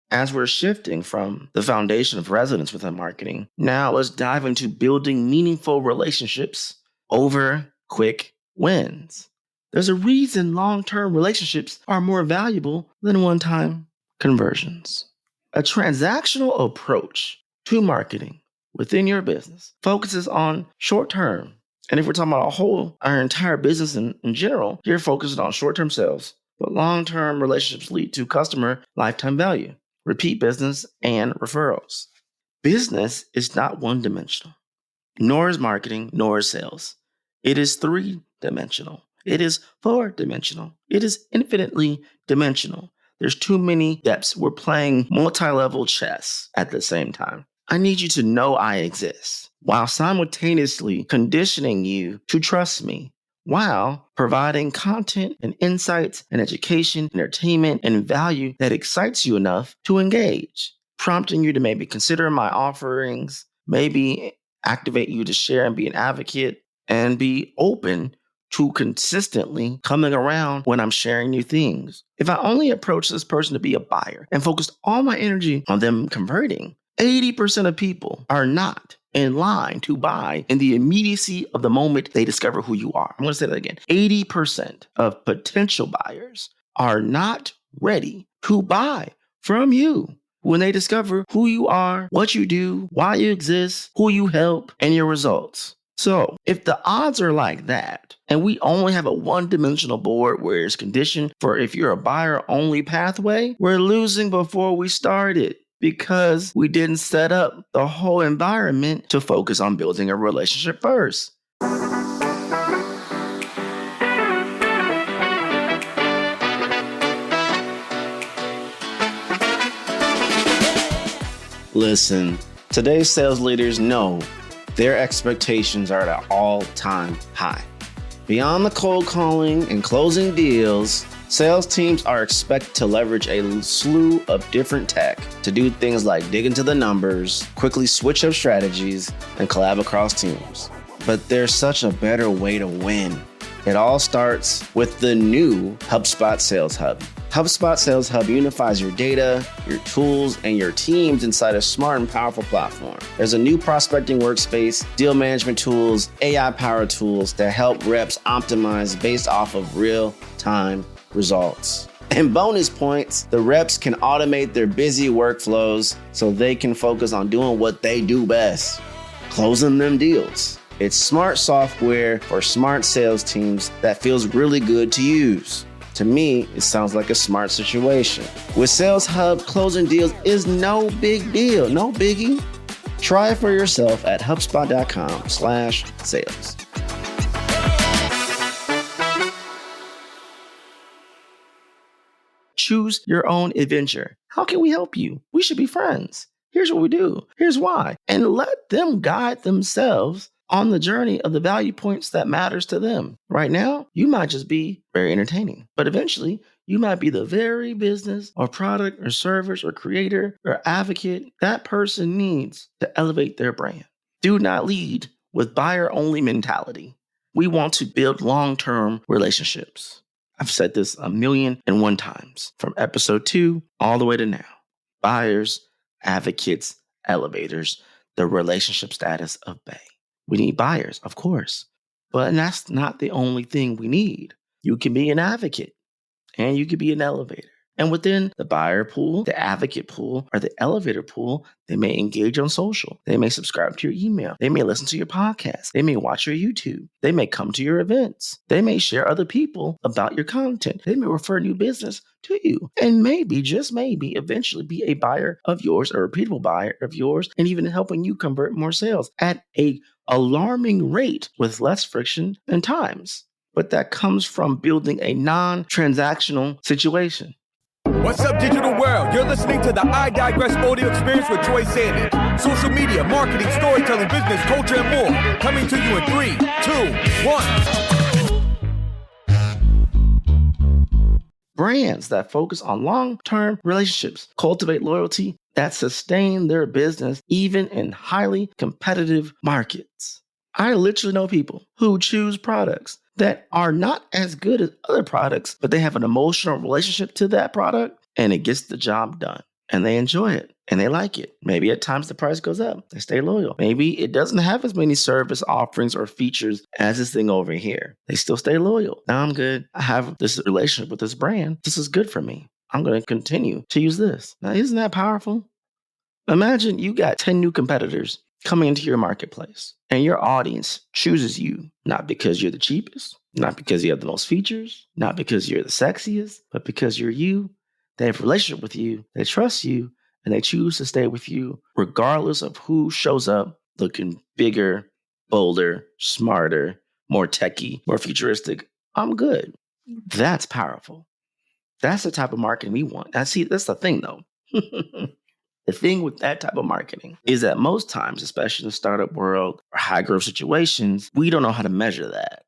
As we're shifting from the foundation of resonance within marketing, now let's dive into building meaningful relationships over quick wins. There's a reason long-term relationships are more valuable than one-time conversions. A transactional approach to marketing within your business focuses on short-term. And if we're talking about our entire business in general, you're focused on short-term sales, but long-term relationships lead to customer lifetime value, repeat business, and referrals. Business is not one-dimensional, nor is marketing, nor is sales. It is three-dimensional. It is four-dimensional. It is infinitely dimensional. There's too many depths. We're playing multi-level chess at the same time. I need you to know I exist while simultaneously conditioning you to trust me, while providing content and insights and education, entertainment, and value that excites you enough to engage, prompting you to maybe consider my offerings, maybe activate you to share and be an advocate, and be open to consistently coming around when I'm sharing new things. If I only approach this person to be a buyer and focused all my energy on them converting, 80% of people are not in line to buy in the immediacy of the moment they discover who you are. I'm going to say that again. 80% of potential buyers are not ready to buy from you when they discover who you are, what you do, why you exist, who you help, and your results. So if the odds are like that, and we only have a one-dimensional board where it's conditioned for if you're a buyer-only pathway, we're losing before we started because we didn't set up the whole environment to focus on building a relationship first. Listen, today's sales leaders know their expectations are at an all-time high. Beyond the cold calling and closing deals, sales teams are expected to leverage a slew of different tech to do things like dig into the numbers, quickly switch up strategies, and collab across teams. But there's such a better way to win. It all starts with the new HubSpot Sales Hub. HubSpot Sales Hub unifies your data, your tools, and your teams inside a smart and powerful platform. There's a new prospecting workspace, deal management tools, AI-powered tools that help reps optimize based off of real-time results. And bonus points, the reps can automate their busy workflows so they can focus on doing what they do best, closing them deals. It's smart software for smart sales teams that feels really good to use. To me, it sounds like a smart situation. With Sales Hub, closing deals is no big deal, no biggie. Try it for yourself at HubSpot.com/sales. Choose your own adventure. How can we help you? We should be friends. Here's what we do. Here's why. And let them guide themselves on the journey of the value points that matters to them. Right now, you might just be very entertaining, but eventually you might be the very business or product or service or creator or advocate that person needs to elevate their brand. Do not lead with buyer-only mentality. We want to build long-term relationships. I've said this 1,000,001 times, from episode 2 all the way to now. Buyers, advocates, elevators, the relationship status of Bay. We need buyers, of course, but that's not the only thing we need. You can be an advocate and you can be an elevator. And within the buyer pool, the advocate pool, or the elevator pool, they may engage on social. They may subscribe to your email. They may listen to your podcast. They may watch your YouTube. They may come to your events. They may share other people about your content. They may refer new business to you. And maybe, just maybe, eventually be a buyer of yours, a repeatable buyer of yours, and even helping you convert more sales at an alarming rate with less friction and times. But that comes from building a non-transactional situation. What's up, digital world? You're listening to the I Digress audio experience with Joy Sandidge. Social media, marketing, storytelling, business, culture, and more. Coming to you in 3, 2, 1. Brands that focus on long-term relationships cultivate loyalty that sustain their business even in highly competitive markets. I literally know people who choose products that are not as good as other products, but they have an emotional relationship to that product and it gets the job done. and they enjoy it and they like it. Maybe at times the price goes up. They stay loyal. Maybe it doesn't have as many service offerings or features as this thing over here. They still stay loyal. Now I'm good. I have this relationship with this brand. This is good for me. I'm going to continue to use this. Now, isn't that powerful? Imagine you got 10 new competitors coming into your marketplace and your audience chooses you not because you're the cheapest, not because you have the most features, not because you're the sexiest, but because you're you. They have a relationship with you, they trust you, and they choose to stay with you regardless of who shows up looking bigger, bolder, smarter, more techie, more futuristic. I'm good. That's powerful. That's the type of marketing we want. That's the thing though. The thing with that type of marketing is that most times, especially in the startup world or high growth situations, we don't know how to measure that.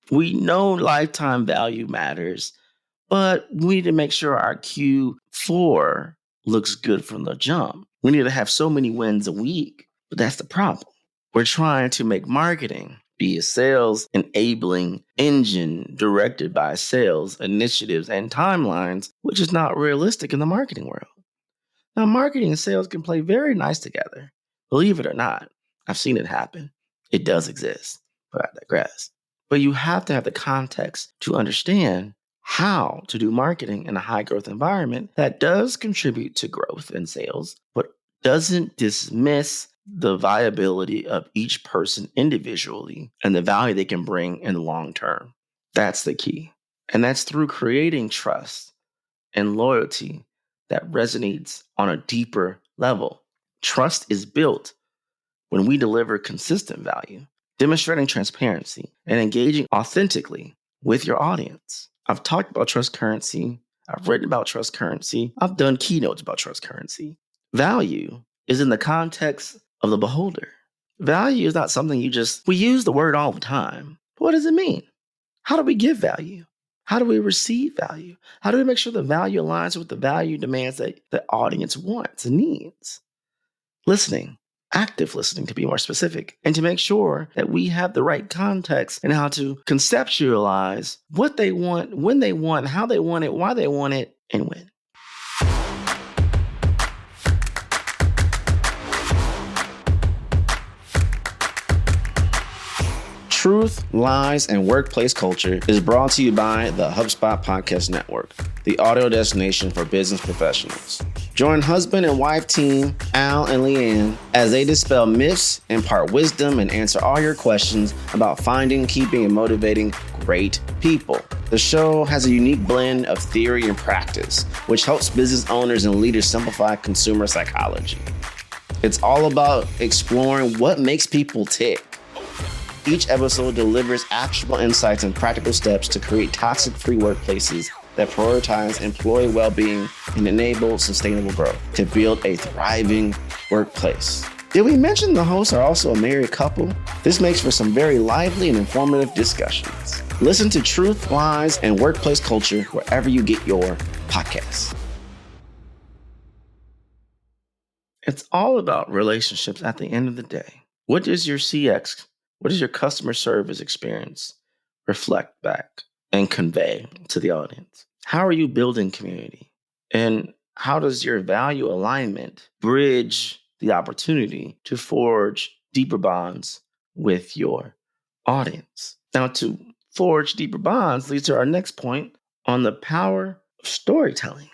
We know lifetime value matters, but we need to make sure our Q4 looks good from the jump. We need to have so many wins a week, but that's the problem. We're trying to make marketing be a sales enabling engine directed by sales initiatives and timelines, which is not realistic in the marketing world. Now, marketing and sales can play very nice together. Believe it or not, I've seen it happen. It does exist, but I digress. But you have to have the context to understand how to do marketing in a high growth environment that does contribute to growth and sales, but doesn't dismiss the viability of each person individually and the value they can bring in the long term. That's the key. And that's through creating trust and loyalty that resonates on a deeper level. Trust is built when we deliver consistent value, demonstrating transparency and engaging authentically with your audience. I've talked about trust currency. I've written about trust currency. I've done keynotes about trust currency. Value is in the context of the beholder. Value is not something we use the word all the time. But what does it mean? How do we give value? How do we receive value? How do we make sure the value aligns with the value demands that the audience wants and needs? Listening, active listening to be more specific, and to make sure that we have the right context and how to conceptualize what they want, when they want, how they want it, why they want it, and when. Truth, Lies, and Workplace Culture is brought to you by the HubSpot Podcast Network, the audio destination for business professionals. Join husband and wife team, Al and Leanne, as they dispel myths, impart wisdom, and answer all your questions about finding, keeping, and motivating great people. The show has a unique blend of theory and practice, which helps business owners and leaders simplify consumer psychology. It's all about exploring what makes people tick. Each episode delivers actionable insights and practical steps to create toxic-free workplaces that prioritize employee well-being and enable sustainable growth to build a thriving workplace. Did we mention the hosts are also a married couple? This makes for some very lively and informative discussions. Listen to Truth, Lies, and Workplace Culture wherever you get your podcasts. It's all about relationships at the end of the day. What does your CX, what does your customer service experience reflect back and convey to the audience? How are you building community? And how does your value alignment bridge the opportunity to forge deeper bonds with your audience? Now, to forge deeper bonds leads to our next point on the power of storytelling.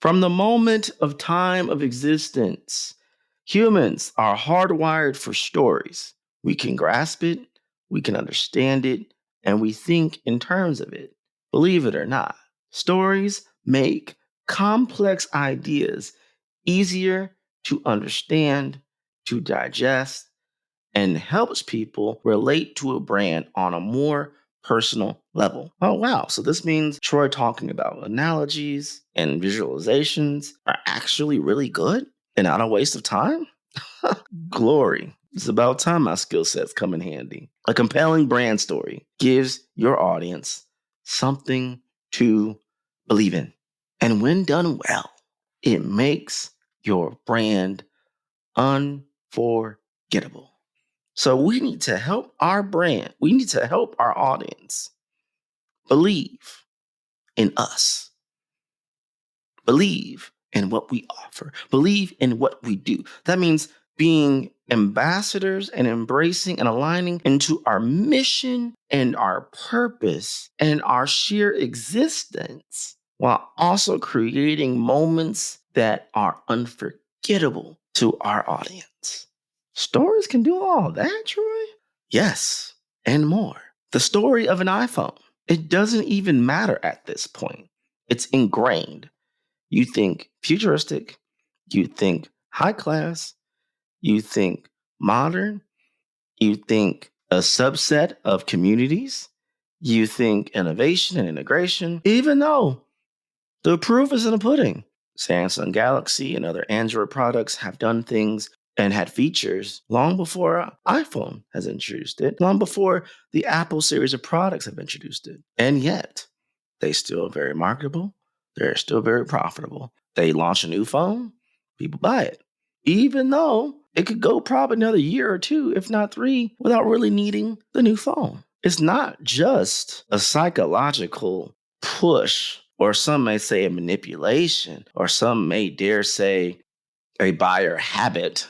From the moment of time of existence, humans are hardwired for stories. We can grasp it, we can understand it, and we think in terms of it. Believe it or not, stories make complex ideas easier to understand, to digest, and helps people relate to a brand on a more personal level. Oh, wow. So this means Troy talking about analogies and visualizations are actually really good and not a waste of time? Glory. It's about time my skill sets come in handy. A compelling brand story gives your audience something to believe in. And when done well, it makes your brand unforgettable. So we need to help our brand. We need to help our audience believe in us. Believe in what we offer, believe in what we do. That means being ambassadors and embracing and aligning into our mission and our purpose and our sheer existence, while also creating moments that are unforgettable to our audience. Stories can do all that, Troy? Yes, and more. The story of an iPhone. It doesn't even matter at this point. It's ingrained. You think futuristic, you think high class, you think modern, you think a subset of communities, you think innovation and integration, even though the proof is in the pudding. Samsung Galaxy and other Android products have done things and had features long before iPhone has introduced it, long before the Apple series of products have introduced it. And yet, they still very marketable. They're still very profitable. They launch a new phone, people buy it. Even though it could go probably another year or two, if not 3, without really needing the new phone. It's not just a psychological push, or some may say a manipulation, or some may dare say a buyer habit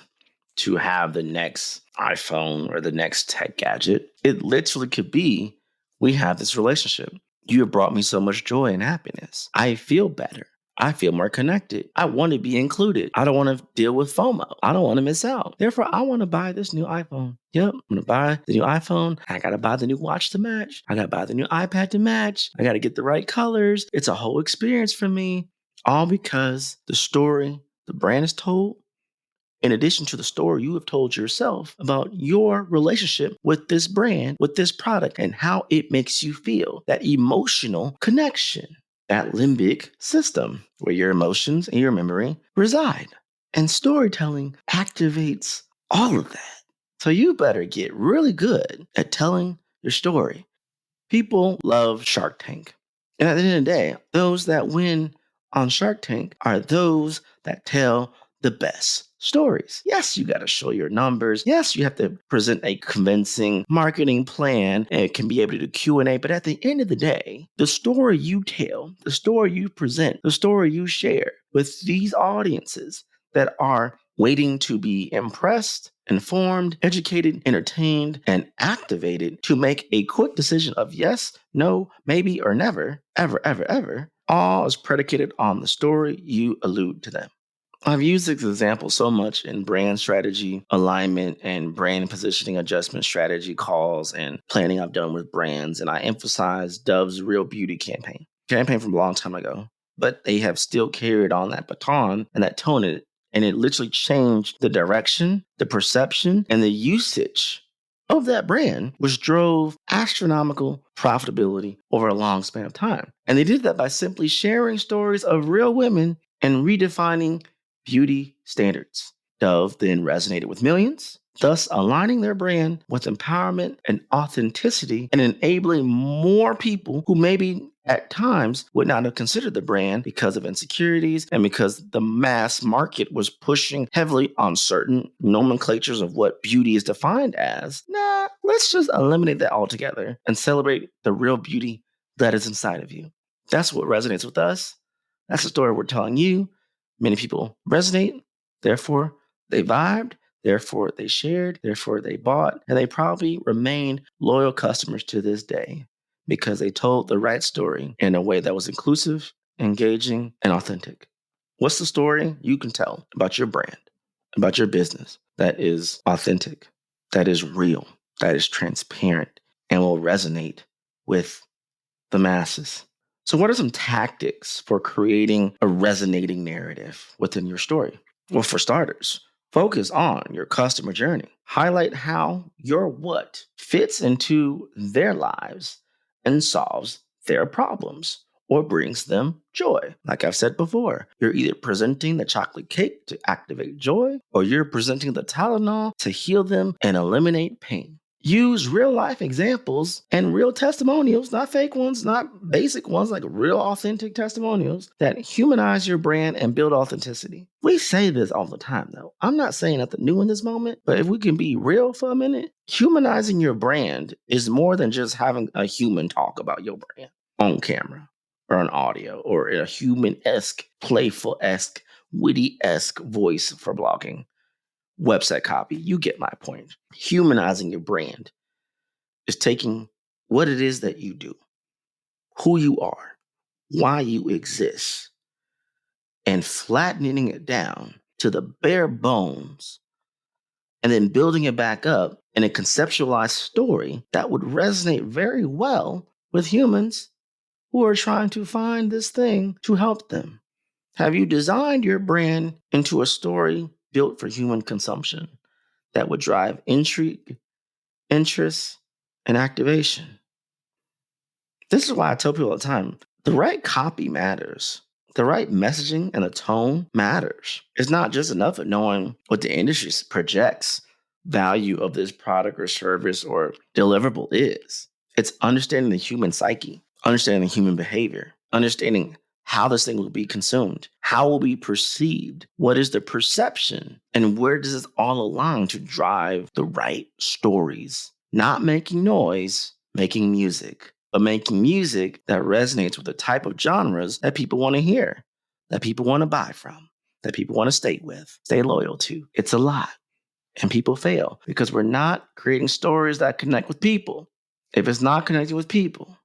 to have the next iPhone or the next tech gadget. It literally could be, we have this relationship. You have brought me so much joy and happiness. I feel better. I feel more connected. I want to be included. I don't want to deal with FOMO. I don't want to miss out. Therefore, I want to buy this new iPhone. Yep, I'm going to buy the new iPhone. I got to buy the new watch to match. I got to buy the new iPad to match. I got to get the right colors. It's a whole experience for me. All because the story the brand is told, in addition to the story you have told yourself about your relationship with this brand, with this product, and how it makes you feel, that emotional connection, that limbic system where your emotions and your memory reside. And storytelling activates all of that. So you better get really good at telling your story. People love Shark Tank. And at the end of the day, those that win on Shark Tank are those that tell the best stories. Yes, you got to show your numbers. Yes, you have to present a convincing marketing plan and it can be able to do Q&A. But at the end of the day, the story you tell, the story you present, the story you share with these audiences that are waiting to be impressed, informed, educated, entertained, and activated to make a quick decision of yes, no, maybe, or never, ever, ever, ever, all is predicated on the story you allude to them. I've used this example so much in brand strategy, alignment, and brand positioning adjustment strategy calls and planning I've done with brands. And I emphasize Dove's Real Beauty campaign from a long time ago. But they have still carried on that baton and that tone, and it literally changed the direction, the perception, and the usage of that brand, which drove astronomical profitability over a long span of time. And they did that by simply sharing stories of real women and redefining beauty standards. Dove then resonated with millions, thus aligning their brand with empowerment and authenticity and enabling more people who maybe at times would not have considered the brand because of insecurities and because the mass market was pushing heavily on certain nomenclatures of what beauty is defined as. Nah, let's just eliminate that altogether and celebrate the real beauty that is inside of you. That's what resonates with us. That's the story we're telling you. Many people resonate, therefore they vibed, therefore they shared, therefore they bought, and they probably remain loyal customers to this day because they told the right story in a way that was inclusive, engaging, and authentic. What's the story you can tell about your brand, about your business that is authentic, that is real, that is transparent, and will resonate with the masses? So what are some tactics for creating a resonating narrative within your story? Well, for starters, focus on your customer journey. Highlight how your what fits into their lives and solves their problems or brings them joy. Like I've said before, you're either presenting the chocolate cake to activate joy, or you're presenting the Tylenol to heal them and eliminate pain. Use real life examples and real testimonials, not fake ones, not basic ones, like real authentic testimonials that humanize your brand and build authenticity. We say this all the time, though. I'm not saying nothing new in this moment, but if we can be real for a minute, humanizing your brand is more than just having a human talk about your brand on camera or on audio or a human-esque, playful-esque witty-esque voice for blogging. Website copy, you get my point. Humanizing your brand is taking what it is that you do, who you are, why you exist, and flattening it down to the bare bones, and then building it back up in a conceptualized story that would resonate very well with humans who are trying to find this thing to help them. Have you designed your brand into a story built for human consumption that would drive intrigue, interest, and activation? This is why I tell people all the time, the right copy matters. The right messaging and the tone matters. It's not just enough of knowing what the industry projects value of this product or service or deliverable is. It's understanding the human psyche, understanding human behavior, understanding how this thing will be consumed, how it will be perceived, what is the perception, and where does this all align to drive the right stories. Not making noise, making music, but making music that resonates with the type of genres that people want to hear, that people want to buy from, that people want to stay with, stay loyal to. It's a lot. And people fail because we're not creating stories that connect with people. If it's not connecting with people,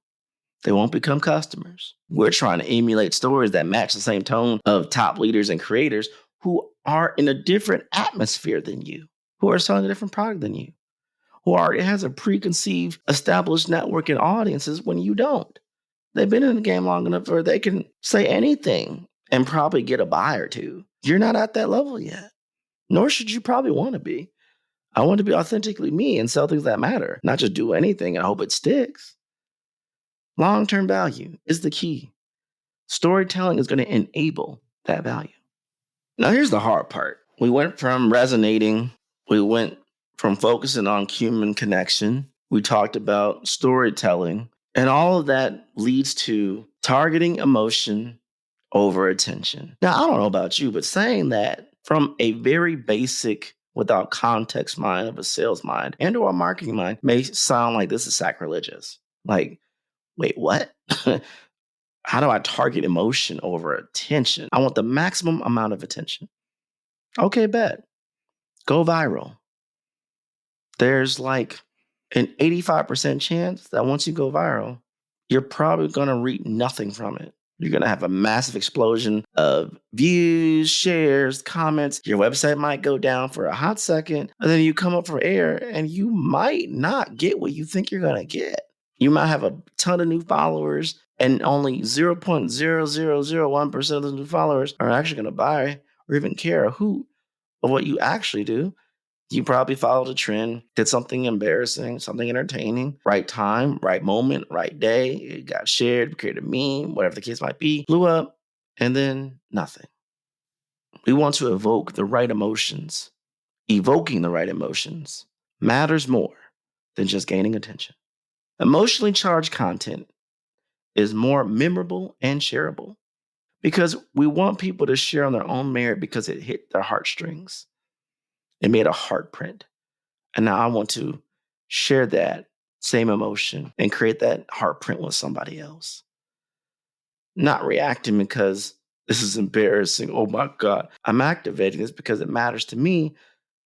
they won't become customers. We're trying to emulate stories that match the same tone of top leaders and creators who are in a different atmosphere than you, who are selling a different product than you, who already has a preconceived, established network and audiences when you don't. They've been in the game long enough where they can say anything and probably get a buy or two. You're not at that level yet, nor should you probably want to be. I want to be authentically me and sell things that matter, not just do anything and hope it sticks. Long-term value is the key. Storytelling is going to enable that value. Now, here's the hard part. We went from resonating, we went from focusing on human connection, we talked about storytelling, and all of that leads to targeting emotion over attention. Now, I don't know about you, but saying that from a very basic, without context mind of a sales mind and or a marketing mind may sound like this is sacrilegious. Like, wait, what? How do I target emotion over attention? I want the maximum amount of attention. Okay, bet. Go viral. There's like an 85% chance that once you go viral, you're probably going to reap nothing from it. You're going to have a massive explosion of views, shares, comments. Your website might go down for a hot second, and then you come up for air, and you might not get what you think you're going to get. You might have a ton of new followers, and only 0.0001% of those new followers are actually going to buy or even care a hoot of what you actually do. You probably followed a trend, did something embarrassing, something entertaining, right time, right moment, right day. It got shared, created a meme, whatever the case might be, blew up, and then nothing. We want to evoke the right emotions. Evoking the right emotions matters more than just gaining attention. Emotionally charged content is more memorable and shareable because we want people to share on their own merit because it hit their heartstrings. It made a heart print. And now I want to share that same emotion and create that heart print with somebody else. Not reacting because this is embarrassing. Oh my God. I'm activating this because it matters to me.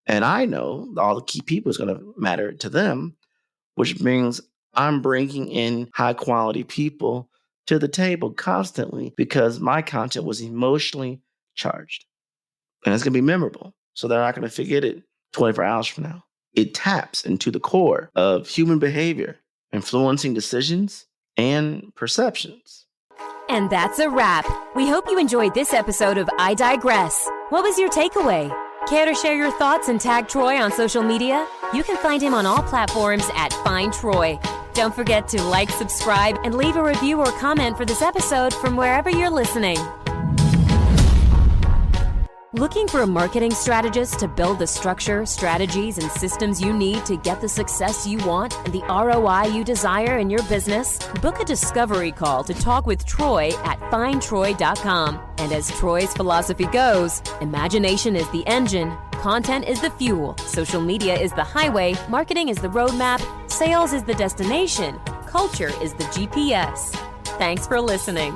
And I know all the key people is going to matter to them, which means I'm bringing in high quality people to the table constantly because my content was emotionally charged. And it's going to be memorable. So they're not going to forget it 24 hours from now. It taps into the core of human behavior, influencing decisions and perceptions. And that's a wrap. We hope you enjoyed this episode of I Digress. What was your takeaway? Care to share your thoughts and tag Troy on social media? You can find him on all platforms at Find Troy. Don't forget to like, subscribe, and leave a review or comment for this episode from wherever you're listening. Looking for a marketing strategist to build the structure, strategies, and systems you need to get the success you want and the ROI you desire in your business? Book a discovery call to talk with Troy at findtroy.com. And as Troy's philosophy goes, imagination is the engine, content is the fuel, social media is the highway, marketing is the roadmap, sales is the destination, culture is the GPS. Thanks for listening.